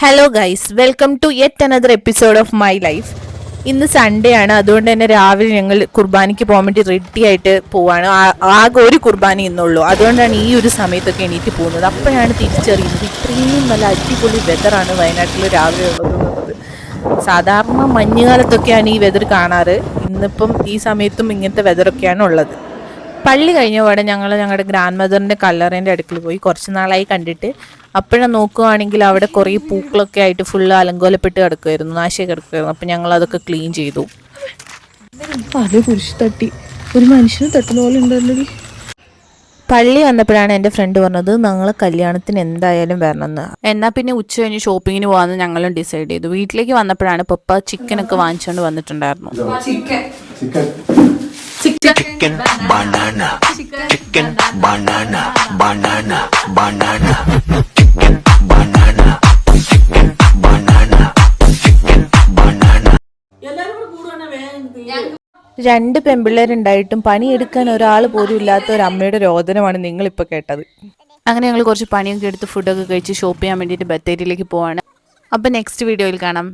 Hello guys, welcome to yet another episode of my life. ഇന്ന് Sunday ആണ്, അതുകൊണ്ട് തന്നെ രാവിലെ ഞങ്ങൾ കുർബാനയ്ക്ക് പോകാൻ വേണ്ടി റെഡി ആയിട്ട് പോവാണ്. ആകെ ഒരു കുർബാന ഇന്നുള്ളൂ, അതുകൊണ്ടാണ് ഈ ഒരു സമയത്തൊക്കെ എണീറ്റ് പോകുന്നത്. അപ്പോഴാണ് തിരിച്ചറിയുന്നത് ഇത്രയും നല്ല അടിപൊളി വെതറാണ് വയനാട്ടിൽ രാവിലെ ഉള്ളത്. സാധാരണ മഞ്ഞുകാലത്തൊക്കെയാണ് ഈ വെതർ കാണാറ്, ഇന്നിപ്പം ഈ സമയത്തും ഇങ്ങനത്തെ വെതറൊക്കെയാണ് ഉള്ളത്. പള്ളി കഴിഞ്ഞ പാടെ ഞങ്ങൾ ഞങ്ങളുടെ ഗ്രാൻഡ് മദറിൻ്റെ കല്ലറേൻ്റെ അടുക്കൽ പോയി. കുറച്ച് നാളായി കണ്ടിട്ട്. അപ്പോഴും നോക്കുകയാണെങ്കിൽ അവിടെ കുറേ പൂക്കളൊക്കെ ആയിട്ട് ഫുള്ള് അലങ്കോലപ്പെട്ട് കിടക്കുമായിരുന്നു, നാശം കിടക്കുമായിരുന്നു. അപ്പം ഞങ്ങൾ അതൊക്കെ ക്ലീൻ ചെയ്തു. അത് കുരിശ് തട്ടി ഒരു മനുഷ്യന് തട്ടുന്ന പോലെ ഉണ്ടല്ലോ. പള്ളി വന്നപ്പോഴാണ് എൻ്റെ ഫ്രണ്ട് പറഞ്ഞത് ഞങ്ങൾ കല്യാണത്തിന് എന്തായാലും വരണമെന്ന്. എന്നാൽ പിന്നെ ഉച്ച കഴിഞ്ഞ് ഷോപ്പിങ്ങിന് പോകാമെന്ന് ഞങ്ങളും ഡിസൈഡ് ചെയ്തു. വീട്ടിലേക്ക് വന്നപ്പോഴാണ് പപ്പ ചിക്കനൊക്കെ വാങ്ങിച്ചുകൊണ്ട് വന്നിട്ടുണ്ടായിരുന്നു. Chicken banana, chicken banana, banana, banana, chicken banana, chicken banana, chicken banana. രണ്ട് പെൺപിള്ളേരുണ്ടായിട്ടും പണിയെടുക്കാൻ ഒരാൾ പോലും ഇല്ലാത്ത ഒരു അമ്മയുടെ രോദനമാണ് നിങ്ങളിപ്പോൾ കേട്ടത്. അങ്ങനെ ഞങ്ങൾ കുറച്ച് പണിയൊക്കെ എടുത്ത് ഫുഡൊക്കെ കഴിച്ച് ഷോപ്പ് ചെയ്യാൻ വേണ്ടിയിട്ട് ബത്തേരിയിലേക്ക് പോവാണ്. അപ്പം നെക്സ്റ്റ് വീഡിയോയിൽ കാണാം.